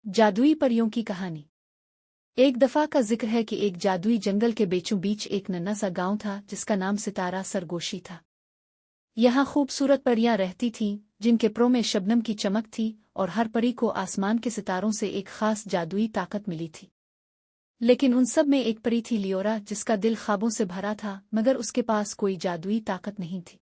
जादुई परियों की कहानी। एक दफा का जिक्र है कि एक जादुई जंगल के बीचों बीच एक नन्हा सा गांव था जिसका नाम सितारा सरगोशी था। यहाँ खूबसूरत परियां रहती थीं जिनके परों में शबनम की चमक थी और हर परी को आसमान के सितारों से एक खास जादुई ताकत मिली थी। लेकिन उन सब में एक परी थी लियोरा जिसका दिल ख्वाबों से भरा था मगर उसके पास कोई जादुई ताकत नहीं थी।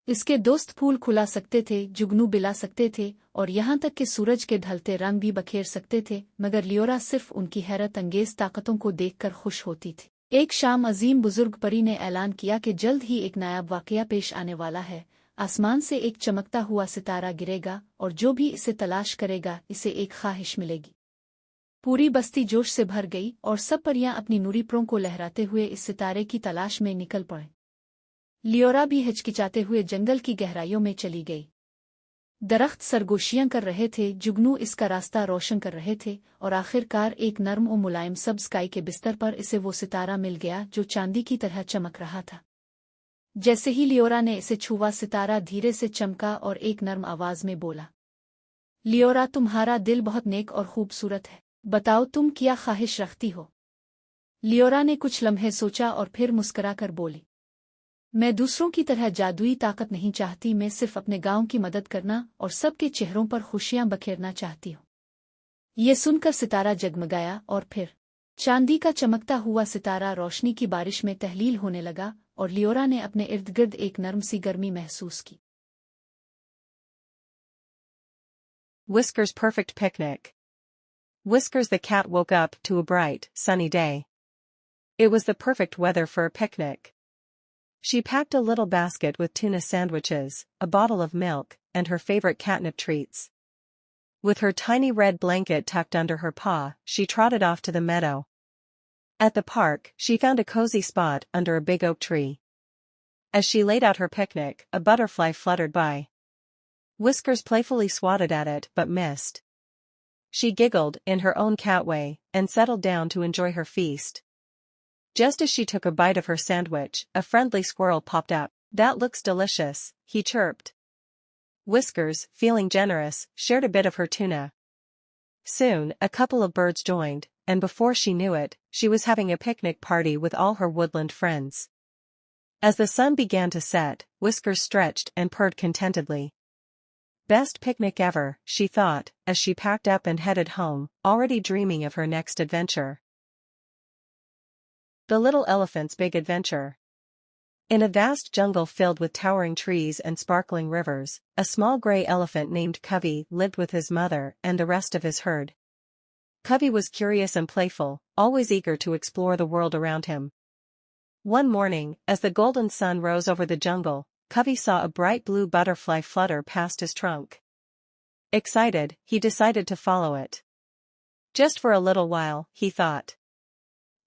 इसके दोस्त फूल खुला सकते थे, जुगनू बिला सकते थे और यहाँ तक कि सूरज के ढलते रंग भी बखेर सकते थे, मगर लियोरा सिर्फ उनकी हैरत अंगेज ताकतों को देखकर खुश होती थी। एक शाम अजीम बुजुर्ग परी ने ऐलान किया कि जल्द ही एक नायाब वाकया पेश आने वाला है। आसमान से एक चमकता हुआ सितारा गिरेगा और जो भी इसे तलाश करेगा इसे एक ख्वाहिश मिलेगी। पूरी बस्ती जोश से भर गई और सब परियां अपनी नूरी परों को लहराते हुए इस सितारे की तलाश में निकल पड़े। लियोरा भी हिचकिचाते हुए जंगल की गहराइयों में चली गई। दरख्त सरगोशियां कर रहे थे, जुगनू इसका रास्ता रोशन कर रहे थे और आखिरकार एक नर्म और मुलायम सब स्काई के बिस्तर पर इसे वो सितारा मिल गया जो चांदी की तरह चमक रहा था। जैसे ही लियोरा ने इसे छुआ, सितारा धीरे से चमका और एक नर्म आवाज में बोला, लियोरा, तुम्हारा दिल बहुत नेक और खूबसूरत है, बताओ तुम क्या ख्वाहिश रखती हो। लियोरा ने कुछ लम्हे सोचा और फिर मुस्कुराकर बोली, मैं दूसरों की तरह जादुई ताकत नहीं चाहती, मैं सिर्फ अपने गांव की मदद करना और सबके चेहरों पर खुशियां बखेरना चाहती हूँ। ये सुनकर सितारा जगमगाया और फिर चांदी का चमकता हुआ सितारा रोशनी की बारिश में तहलील होने लगा और लियोरा ने अपने इर्द गिर्द एक नर्म सी गर्मी महसूस की। Whisker's perfect picnic. Whiskers the cat woke up to a bright, sunny day. It was the perfect weather for a picnic. She packed a little basket with tuna sandwiches, a bottle of milk, and her favorite catnip treats. With her tiny red blanket tucked under her paw, she trotted off to the meadow. At the park, she found a cozy spot under a big oak tree. As she laid out her picnic, a butterfly fluttered by. Whiskers playfully swatted at it but missed. She giggled in her own cat way and settled down to enjoy her feast. Just as she took a bite of her sandwich, a friendly squirrel popped up. That looks delicious, he chirped. Whiskers, feeling generous, shared a bit of her tuna. Soon, a couple of birds joined, and before she knew it, she was having a picnic party with all her woodland friends. As the sun began to set, Whiskers stretched and purred contentedly. Best picnic ever, she thought, as she packed up and headed home, already dreaming of her next adventure. The Little Elephant's Big Adventure. In a vast jungle filled with towering trees and sparkling rivers, a small gray elephant named Covey lived with his mother and the rest of his herd. Covey was curious and playful, always eager to explore the world around him. One morning, as the golden sun rose over the jungle, Covey saw a bright blue butterfly flutter past his trunk. Excited, he decided to follow it. Just for a little while, he thought.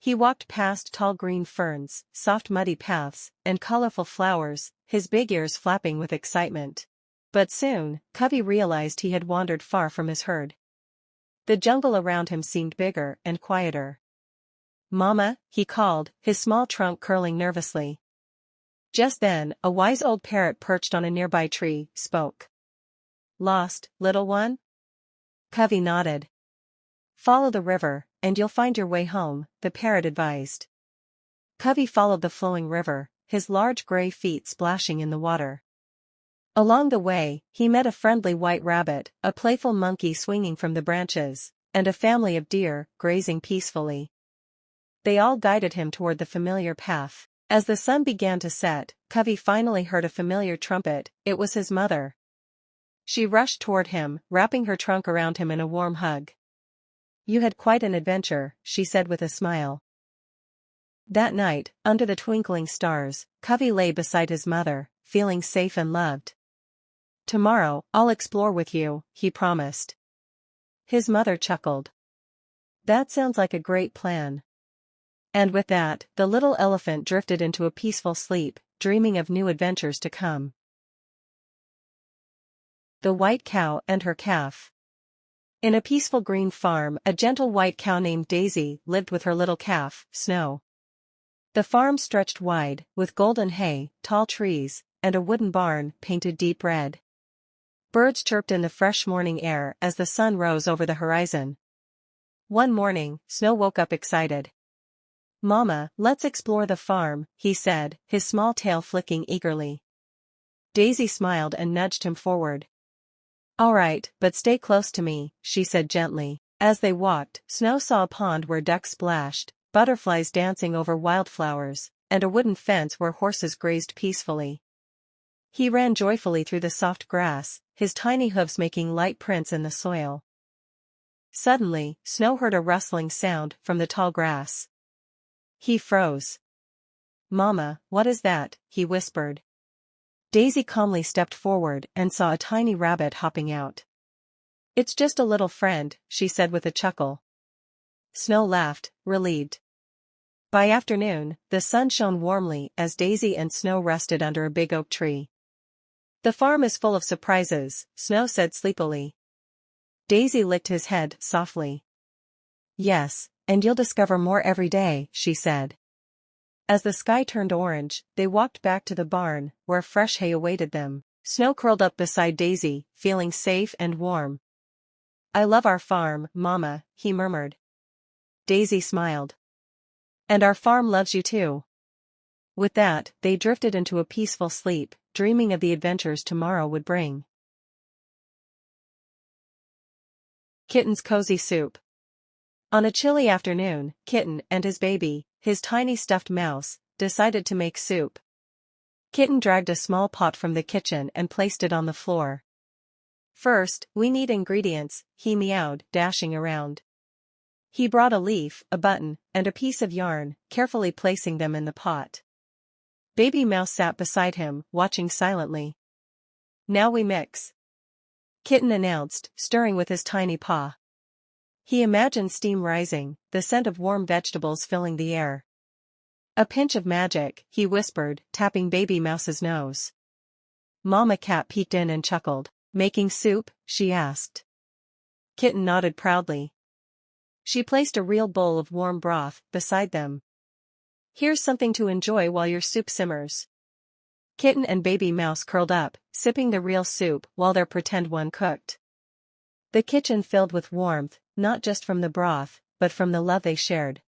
He walked past tall green ferns, soft muddy paths, and colorful flowers, his big ears flapping with excitement. But soon, Covey realized he had wandered far from his herd. The jungle around him seemed bigger and quieter. Mama, he called, his small trunk curling nervously. Just then, a wise old parrot perched on a nearby tree, spoke. Lost, little one? Covey nodded. Follow the river, and you'll find your way home, the parrot advised. Covey followed the flowing river, his large gray feet splashing in the water. Along the way, he met a friendly white rabbit, a playful monkey swinging from the branches, and a family of deer, grazing peacefully. They all guided him toward the familiar path. As the sun began to set, Covey finally heard a familiar trumpet. It was his mother. She rushed toward him, wrapping her trunk around him in a warm hug. You had quite an adventure, she said with a smile. That night, under the twinkling stars, Covey lay beside his mother, feeling safe and loved. Tomorrow, I'll explore with you, he promised. His mother chuckled. That sounds like a great plan. And with that, the little elephant drifted into a peaceful sleep, dreaming of new adventures to come. The White Cow and Her Calf. In a peaceful green farm, a gentle white cow named Daisy lived with her little calf, Snow. The farm stretched wide, with golden hay, tall trees, and a wooden barn painted deep red. Birds chirped in the fresh morning air as the sun rose over the horizon. One morning, Snow woke up excited. "Mama, let's explore the farm," he said, his small tail flicking eagerly. Daisy smiled and nudged him forward. "All right, but stay close to me," she said gently. As they walked, Snow saw a pond where ducks splashed, butterflies dancing over wildflowers, and a wooden fence where horses grazed peacefully. He ran joyfully through the soft grass, his tiny hooves making light prints in the soil. Suddenly, Snow heard a rustling sound from the tall grass. He froze. "Mama, what is that?" he whispered. Daisy calmly stepped forward and saw a tiny rabbit hopping out. "It's just a little friend," she said with a chuckle. Snow laughed, relieved. By afternoon, the sun shone warmly as Daisy and Snow rested under a big oak tree. "The farm is full of surprises," Snow said sleepily. Daisy licked his head softly. "Yes, and you'll discover more every day," she said. As the sky turned orange, they walked back to the barn, where fresh hay awaited them. Snow curled up beside Daisy, feeling safe and warm. "I love our farm, Mama," he murmured. Daisy smiled. "And our farm loves you too." With that, they drifted into a peaceful sleep, dreaming of the adventures tomorrow would bring. Kitten's Cozy Soup. On a chilly afternoon, Kitten and his baby, his tiny stuffed mouse, decided to make soup. Kitten dragged a small pot from the kitchen and placed it on the floor. "First, we need ingredients," he meowed, dashing around. He brought a leaf, a button, and a piece of yarn, carefully placing them in the pot. Baby Mouse sat beside him, watching silently. "Now we mix," Kitten announced, stirring with his tiny paw. He imagined steam rising, the scent of warm vegetables filling the air. "A pinch of magic," he whispered, tapping Baby Mouse's nose. Mama Cat peeked in and chuckled. "Making soup?" she asked. Kitten nodded proudly. She placed a real bowl of warm broth beside them. "Here's something to enjoy while your soup simmers." Kitten and Baby Mouse curled up, sipping the real soup while their pretend one cooked. The kitchen filled with warmth, not just from the broth, but from the love they shared.